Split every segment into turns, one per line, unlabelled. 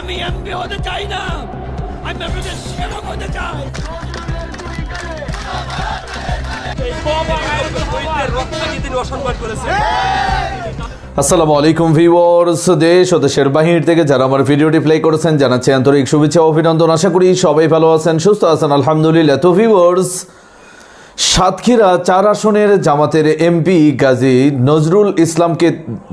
আমি এমপি হতে চাই না, আমি আপনাদের সেবক হতে চাই।
আসসালামু আলাইকুম ভিউয়ার্স, দেশ ও দেশের বাহির থেকে যারা আমার ভিডিওটি প্লে করেছেন জানাচ্ছি আন্তরিক শুভেচ্ছা ও অভিনন্দন। আশা করি সবাই ভালো আছেন, সুস্থ আছেন, আলহামদুলিল্লাহ। তো ভিউয়ার্স, সাতক্ষীরা 4 আসনের জামাতের এমপি গাজী নজরুল ইসলামকে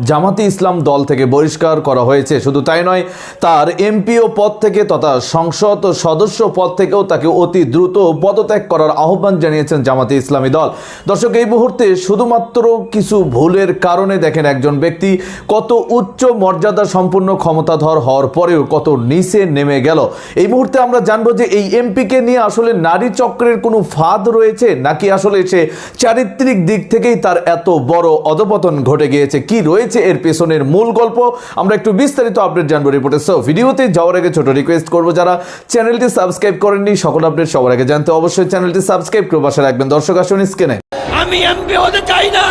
জামাতি ইসলাম দল থেকে বহিষ্কার করা হয়েছে। শুধু তাই নয়, তার এমপিও পদ থেকে তথা সংসদ সদস্য পদ থেকেও তাকে অতি দ্রুত পদত্যাগ করার আহ্বান জানিয়েছেন জামাতি ইসলামী দল। দর্শক, এই মুহূর্তে শুধুমাত্র কিছু ভুলের কারণে দেখেন একজন ব্যক্তি কত উচ্চ মর্যাদা সম্পন্ন ক্ষমতাধর হওয়ার পরেও কত নিচে নেমে গেল। এই মুহূর্তে আমরা জানবো যে এই এমপিকে নিয়ে আসলে নারী চক্রের কোনো ফাঁদ রয়েছে নাকি আসলে সে চারিত্রিক দিক থেকেই তার এত বড় অধপতন ঘটে গিয়েছে, কি রয়েছে এর পেছনের মূল গল্প আমরা একটু বিস্তারিত আপডেট জানবো রিপোর্টে। সো ভিডিওতে যাওয়ার আগে ছোট রিকোয়েস্ট করবো, যারা চ্যানেলটি সাবস্ক্রাইব করেননি সকল আপডেট সবার আগে জানতে অবশ্যই চ্যানেলটি সাবস্ক্রাইব করে পাশে রাখবেন। দর্শক আসুন স্ক্রিনে।
আমি এমপি হতে চাই না,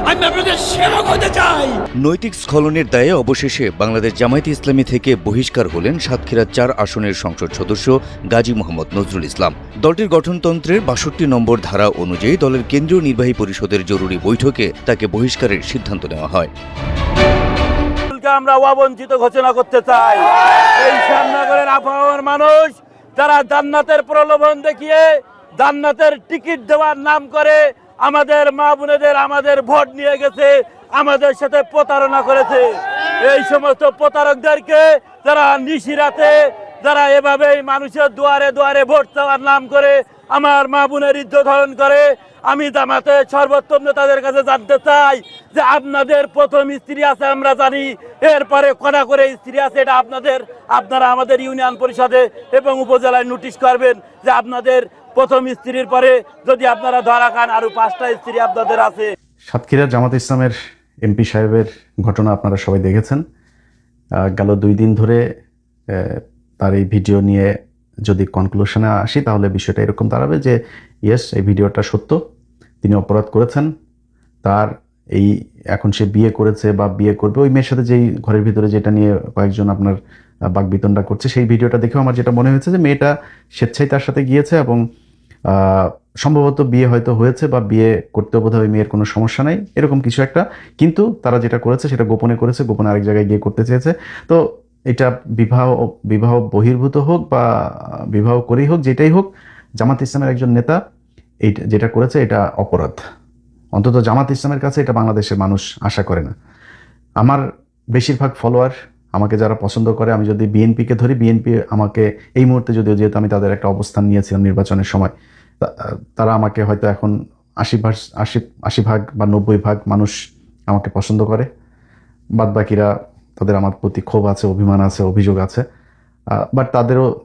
আমি আপনাদের সেবক হতে চাই।
নৈতিক স্খলনের দায়ে অবশেষে বাংলাদেশ জামায়াতে ইসলামী থেকে বহিষ্কার হলেন সাতক্ষীরা 4 আসনের সংসদ সদস্য গাজী মোহাম্মদ নজরুল ইসলাম। দলটির গঠনতন্ত্রের 62 নম্বর ধারা অনুযায়ী দলের কেন্দ্রীয় নির্বাহী পরিষদের জরুরি বৈঠকে তাকে বহিষ্কারের সিদ্ধান্ত নেওয়া হয়।
আমরা অবঞ্চিত ঘোষণা করতে চাই। এই শ্যামনগরের আবহাওয়ার মানুষ যারা জান্নাতের প্রলোভন দেখিয়ে জান্নাতের টিকিট দেওয়ার নাম করে আমাদের মা বোনেদের আমাদের ভোট নিয়ে গেছে, আমাদের সাথে প্রতারণা করেছে। এই সমস্ত প্রতারকদেরকে যারা নিশিরাতে যারা এভাবেই মানুষের দুয়ারে দুয়ারে ভোট চাওয়ার নাম করে আমার মা বোনের ইজ্জত হরণ করে, আমি জামাতে সর্বোত্তম নেতাদের কাছে জানতে চাই যে আপনাদের প্রথম স্ত্রী আছে আমরা জানি, এরপরে কড়া করে স্ত্রী আছে, এটা আপনারা আমাদের ইউনিয়ন পরিষদে এবং উপজেলায় নোটিশ করবেন যে আপনাদের প্রথম স্ত্রীর পরে যদি আপনারা ধরা খান আরো 5টা স্ত্রী আপনাদের আছে।
সাতক্ষীরা জামাত ইসলামের এমপি সাহেবের ঘটনা আপনারা সবাই দেখেছেন। গেল 2 দিন ধরে তার এই ভিডিও নিয়ে যদি কনক্লুশনে আসি তাহলে বিষয়টা এরকম দাঁড়াবে যে ইয়েস, এই ভিডিওটা সত্য, তিনি অপরাধ করেছেন। তার এই এখন সে বিয়ে করেছে বা বিয়ে করবে, ওই মেয়ের সাথে যেই ঘরের ভিতরে যেটা নিয়ে কয়েকজন আপনার বাকবিতণ্ডা করছে, সেই ভিডিওটা দেখেও আমার যেটা মনে হয়েছে যে মেয়েটা স্বেচ্ছায় তার সাথে গিয়েছে এবং সম্ভবত বিয়ে হয়তো হয়েছে বা বিয়ে করতেও বোধহয় ওই মেয়ের কোনো সমস্যা নাই, এরকম কিছু একটা। কিন্তু তারা যেটা করেছে সেটা গোপনে করেছে, গোপনে আরেক জায়গায় গিয়ে করতে চেয়েছে। তো এটা বিবাহ বহির্ভূত হোক বা বিবাহ করেই হোক, যেটাই হোক, জামাত ইসলামের একজন নেতা এইটা যেটা করেছে এটা অপরাধ। অন্তত জামাত ইসলামের কাছে এটা বাংলাদেশের মানুষ আশা করে না। আমার বেশিরভাগ ফলোয়ার, আমাকে যারা পছন্দ করে, আমি যদি বিএনপিকে ধরি, বিএনপি আমাকে এই মুহূর্তে যদিও, যেহেতু আমি তাদের একটা অবস্থান নিয়েছিলাম নির্বাচনের সময়, তারা আমাকে হয়তো এখন 80 ভাগ বা 90 ভাগ মানুষ আমাকে পছন্দ করে। বাদ বাকিরা তাদের আমার প্রতি ক্ষোভ আছে, অভিমান আছে, অভিযোগ আছে। বাট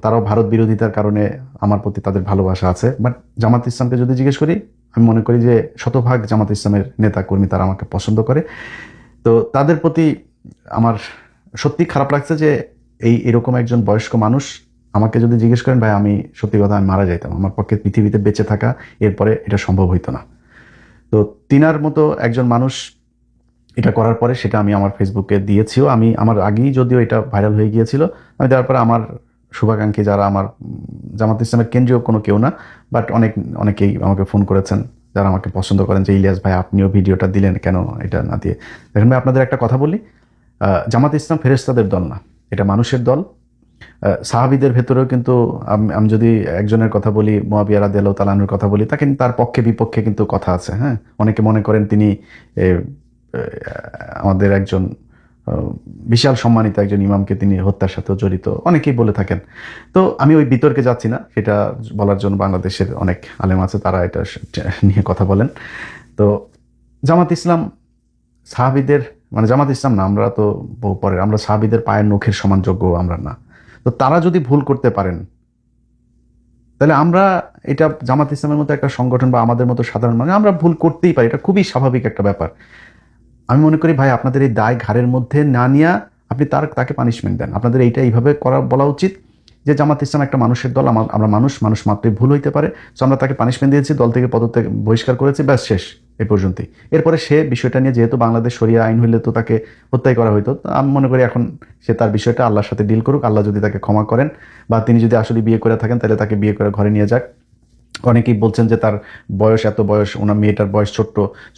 তারাও ভারত বিরোধিতার কারণে আমার প্রতি তাদের ভালোবাসা আছে। বাট জামাত ইসলামকে যদি জিজ্ঞেস করি, আমি মনে করি যে শতভাগ জামাত ইসলামের নেতা কর্মী তারা আমাকে পছন্দ করে। তো তাদের প্রতি আমার সত্যি খারাপ লাগছে যে এরকম একজন বয়স্ক মানুষ আমাকে যদি জিজ্ঞেস করেন, ভাই আমি সত্যি কথা আমি মারা যাইতাম, আমার পক্ষে পৃথিবীতে বেঁচে থাকা এরপরে এটা সম্ভব হইতো না। তো তিনার মতো একজন মানুষ এটা করার পরে সেটা আমি আমার ফেসবুকে দিয়েছিও। আমি আমার আগেই যদিও এটা ভাইরাল হয়ে গিয়েছিল, আমি দেওয়ার পরে আমার শুভাকাঙ্ক্ষী যারা আমার জামাত ইসলামের কেন্দ্রীয় কোনো কেউ না, বাট অনেকেই আমাকে ফোন করেছেন যারা আমাকে পছন্দ করেন যে ইলিয়াস ভাই আপনিও ভিডিওটা দিলেন কেন এটা না দিয়ে। দেখেন ভাই, আপনাদের একটা কথা বলি, জামাত ইসলাম ফেরেশতাদের দল না, এটা মানুষের দল। সাহাবীদের ভেতরেও কিন্তু আমি যদি একজনের কথা বলি, মুয়াবিয়া রাদিয়াল্লাহু তাআলা আনহুর কথা বলি, তার পক্ষে বিপক্ষে কিন্তু কথা আছে। হ্যাঁ, অনেকে মনে করেন তিনি আমাদের একজন বিশাল সম্মানিত একজন ইমামকে তিনি হত্যার সাথেও জড়িত, অনেকেই বলে থাকেন। তো আমি ওই বিতর্কে যাচ্ছি না, সেটা বলার জন্য বাংলাদেশের অনেক আলেম আছে, তারা এটা নিয়ে কথা বলেন। তো জামাত ইসলাম সাহাবীদের, মানে জামাত ইসলাম না, আমরা তো বহু পরে, আমরা সাহাবীদের পায়ের নখের সমান যোগ্য আমরা না। তো তারা যদি ভুল করতে পারেন তাহলে আমরা, এটা জামাত ইসলামের মতো একটা সংগঠন বা আমাদের মতো সাধারণ মানুষ, আমরা ভুল করতেই পারি, এটা খুবই স্বাভাবিক একটা ব্যাপার। আমি মনে করি ভাই, আপনাদের এই দায় ঘাড়ের মধ্যে না নিয়ে আপনি তাকে পানিশমেন্ট দেন। আপনাদের এইভাবে বলা উচিত যে জামাত ইসলাম একটা মানুষের দল, আমরা মানুষ মাত্রই ভুল হইতে পারে, তো আমরা তাকে পানিশমেন্ট দিয়েছি, দল থেকে পদত্যাগ বহিষ্কার করেছি, ব্যাস শেষ। এই পর্যন্তই। এরপরে সে বিষয়টা নিয়ে, যেহেতু বাংলাদেশ শরিয়া আইন হইলে তো তাকে হত্যাই করা হইতো, তো আমি মনে করি এখন সে তার বিষয়টা আল্লাহর সাথে ডিল করুক। আল্লাহ যদি তাকে ক্ষমা করেন বা তিনি যদি আসলে বিয়ে করে থাকেন, তাহলে তাকে বিয়ে করে ঘরে নিয়ে যাক। অনেকেই বলছেন যে তার বয়স এত, বয়স ওনার মেয়েটার বয়স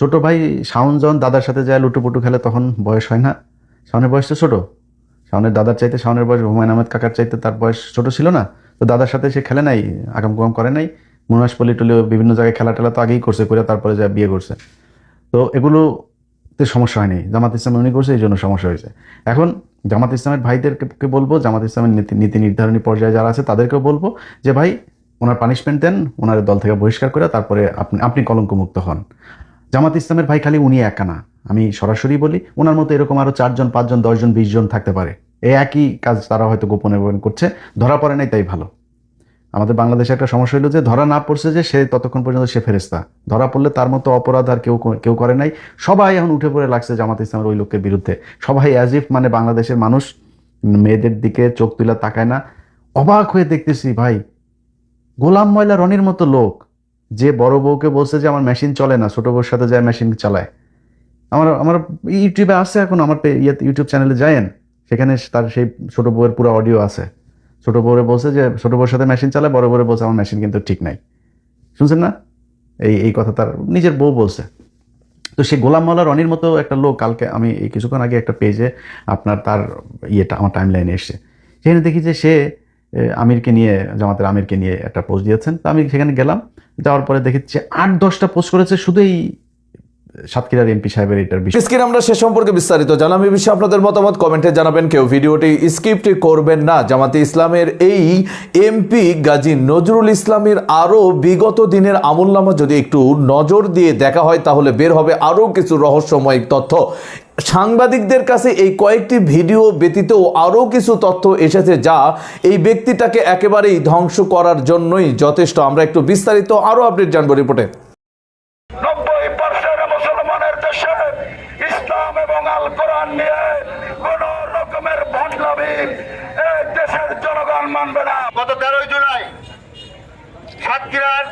ছোট ভাই শাওন যখন দাদার সাথে যায় লুটুপুটু খেলে তখন বয়স হয় না? শাওনের বয়স তো ছোট, শাওনের দাদার চাইতে শাওনের বয়স হুমায়ুন আহমেদ কাকার চাইতে তার বয়স ছোট ছিল না? তো দাদার সাথে সে খেলে নাই, আগাম কুগাম করে নাই, মুনাসপল্লি টলি বিভিন্ন জায়গায় খেলা টেলা তো আগেই করছে, করে তারপরে যা বিয়ে করছে। তো এগুলোতে সমস্যা হয়নি, জামাত ইসলাম উনি করছে, এই জন্য সমস্যা হয়েছে। এখন জামাত ইসলামের ভাইদেরকে বলবো, জামাত ইসলামের নীতি নির্ধারণী পর্যায়ে যারা আছে তাদেরকেও বলবো যে ভাই ওনার পানিশমেন্ট দেন, ওনার দল থেকে বহিষ্কার করে তারপরে আপনি কলঙ্কমুক্ত হন। জামাত ইসলামের ভাই খালি উনি একা না, আমি সরাসরি বলি, ওনার মতো এরকম আরো 4 জন 5 জন 10 জন 20 জন থাকতে পারে। এই একই কাজ তারা হয়তো গোপনে করছে, ধরা পড়ে নাই তাই ভালো। আমাদের বাংলাদেশে একটা সমস্যা হলো যে ধরা না পড়ছে যে সে ততক্ষণ পর্যন্ত সে ফেরেশতা, ধরা পড়লে তার মতো অপরাধ আর কেউ করে নাই। সবাই এখন উঠে পড়ে লাগছে জামাত ইসলামের ওই লোকের বিরুদ্ধে, সবাই অ্যাজ ইফ মানে বাংলাদেশের মানুষ মেয়েদের দিকে চোখ তুলে তাকায় না। অবাক হয়ে দেখতেছি ভাই, গোলাম ময়লা রনির মতো লোক যে বড় বউকে বলছে যে আমার মেশিন চলে না, ছোট বউর সাথে যায় মেশিন চালায়। আমার ইউটিউবে আছে, এখন আমার ইউটিউব চ্যানেলে যায়েন, সেখানে তার সেই ছোট বউয়ের পুরো অডিও আছে। ছোট বউরে বলছে যে ছোট বউর সাথে মেশিন চালায়, বড় বউরে বলছে আমার মেশিন কিন্তু ঠিক নাই। শুনছেন না? এই কথা তার নিজের বউ বলছে। তো সে গোলাম মাওলা রনির মতো একটা লোক, কালকে আমি এই কিছুক্ষণ আগে একটা পেজে আপনার তার আমার টাইম লাইনে এসছে, সেখানে দেখি যে সে আমিরকে নিয়ে, জামাতের আমিরকে নিয়ে একটা পোস্ট দিয়েছেন। তো আমি সেখানে গেলাম, যাওয়ার পরে দেখেছি 8-10টা পোস্ট করেছে শুধু এই সাতক্ষীরার এমপি সাহেবের এটার বিষয়।
স্ক্রিন আমরা সে সম্পর্কে বিস্তারিত জানাম, এই বিষয়ে আপনাদের মতামত কমেন্টে জানাবেন, কেউ ভিডিওটি স্কিপ করবেন না। জামাতে ইসলামের এই এমপি গাজী নজরুল ইসলামের আরো বিগত দিনের আমলনামা যদি একটু নজর দিয়ে দেখা হয় তাহলে বের হবে আরো কিছু রহস্যময় তথ্য। সাংবাদিকদের কাছে এই কয়েকটি ভিডিও ব্যতীত আরও কিছু তথ্য এসেছে যা এই ব্যক্তিটাকে একেবারেই ধ্বংস করার জন্যই যথেষ্ট। আমরা একটু বিস্তারিত আরো আপডেট জানবো রিপোর্টে।
90% মুসলমানের দেশে ইসলাম এবং আল কোরআন নিয়ে কোন রকমের ভণ্ডামি এই দেশের জনগণ মানবে না। গত 13 জুলাই সাতক্ষীরার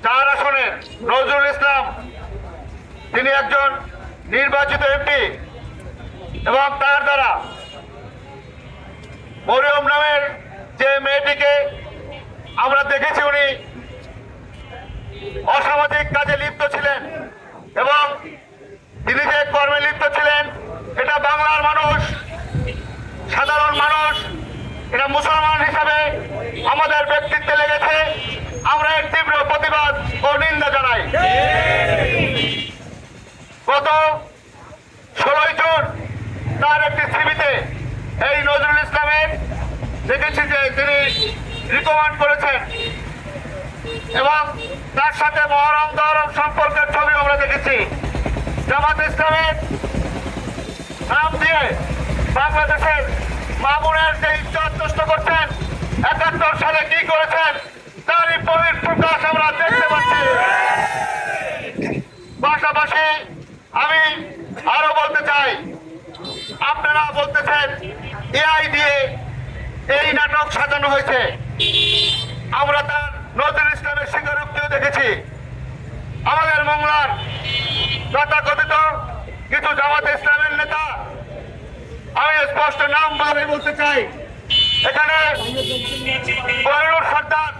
4 আসনের নজরুল ইসলাম, তিনি একজন নির্বাচিত এমপি এবং তার দ্বারা মরিয়ম নামের যে মেয়েটিকে আমরা দেখেছি উনি অসামাজিক কাজে লিপ্ত ছিলেন এবং তিনি যে কর্মে লিপ্ত ছিলেন এটা বাংলার মানুষ, সাধারণ মানুষ, এটা মুসলমান হিসাবে আমাদের ব্যক্তিত্বে লেগেছে। আমরা এর তীব্র প্রতিবাদ ও নিন্দা জানাই। গত 16 জুন তার একটি সিভিতে এই নজরুল ইসলামের দেখেছি যে তিনি রিকমেন্ড করেছেন এবং তার সাথে মহরম দহরম সম্পর্কের ছবি আমরা দেখেছি। জামাত ইসলামের নাম দিয়ে বাংলাদেশের মামুনের যে ইজ্জত নষ্ট করছেন, 71 সালে কি করেছেন তারই প্রকাশ আমরা দেখতে পাচ্ছি। পাশাপাশি আমি আরো বলতে চাই, আপনারা বলতেছেন এআই দিয়ে এই নাটক সাজানো হয়েছে, আমরা তার নজরুল ইসলামের স্বীকারোক্তিও দেখেছি। আমাদের মংলার তথাকথিত কিছু জামাত ইসলামের নেতা, আমি স্পষ্ট নাম বলতে চাই, এখানে কোহিনুর সর্দার,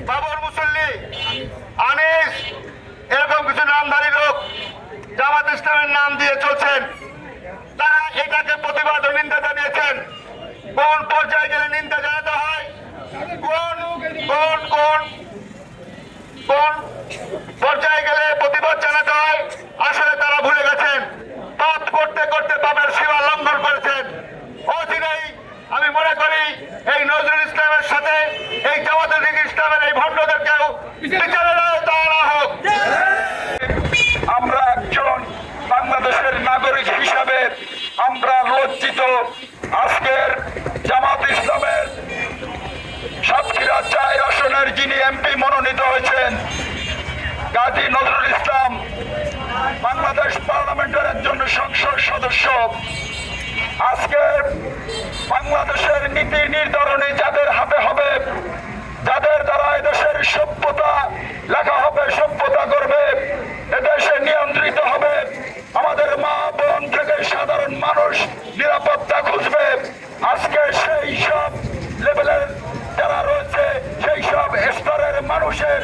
বাবর মুসল্লি, আনিস, এরকম কিছু নামধারী লোক জামাত ইসলামের নাম দিয়ে চলছেন। তারা এটাকে প্রতিবাদ ও নিন্দা জানিয়েছেন। কোন পর্যায়ে গেলে নিন্দা জানাতে হয়, কোন পর্যায়ে গেলে প্রতিবাদ জানাতে হয়, আসলে তারা ভুলে গেছেন। পাপ করতে করতে পাপের সীমা লঙ্ঘন করেছেন। অচিরেই আমি মনে করি এই নজরুল ইসলামের সাথে এই জামাত ইসলামের এই ভণ্ডদেরকেও বিচারের আওতায় আনা হোক। আমরা একজন বাংলাদেশের নাগরিক হিসাবে আমরা লজ্জিত। আজকের জামাত ইসলামের সাতক্ষীরা 4 আসনের যিনি এমপি মনোনীত হয়েছেন গাজী নজরুল ইসলাম, বাংলাদেশ পার্লামেন্টের একজন সংসদ সদস্য, আজকে বাংলাদেশের নীতি নির্ধারণী যাদের হাতে হবে, যাদের দ্বারা এদেশের সভ্যতা
লেখা হবে, সভ্যতা করবে, এদেশে নিয়ন্ত্রিত হবে। আমাদের মা বোন থেকে সাধারণ মানুষ নিরাপত্তা খুঁজবে। আজকে সেই সব লেভেলের যারা রয়েছে, সেই সব স্তরের মানুষের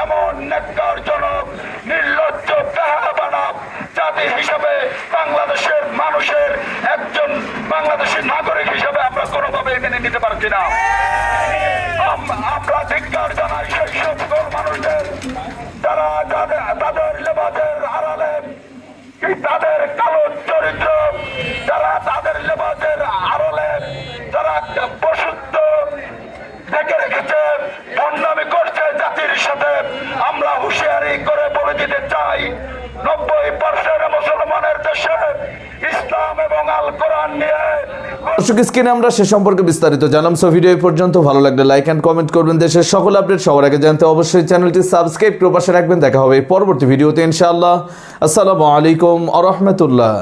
এমন ন্যাক্কারজনক নির্লজ্জ বেহায়াপনা জাতি হিসাবে বাংলাদেশের মানুষের একজন বাংলাদেশী নাগরিক হিসাবে আমরা কোনোভাবেই মেনে নিতে পারছি না। আমরা ধিক্কার জানাই সেই সকল মানুষদের যারা তাদের লেবাসের আড়ালে তাদের কালো চরিত্র, যারা তাদের লেবাসের আড়ালে যারা পশুত্ব ঢেকে রেখেছে, ভণ্ডামি করছে জাতির সাথে। আমরা হুঁশিয়ারি করে বলে দিতে চাই, 90% মুসলমানের দেশে ইসলাম এবং আল কোরআন নিয়ে
দর্শক, স্ক্রিনে আমরা সে সম্পর্কে বিস্তারিত জানলাম। সো ভিডিও এই পর্যন্ত। ভালো লাগলে লাইক এন্ড কমেন্ট করবেন। দেশের সকল আপডেট সবার আগে জানতে অবশ্যই চ্যানেলটি সাবস্ক্রাইব করে পাশে রাখবেন। দেখা হবে পরবর্তী ভিডিওতে ইনশাআল্লাহ। আসসালামু আলাইকুম ওয়া রাহমাতুল্লাহ।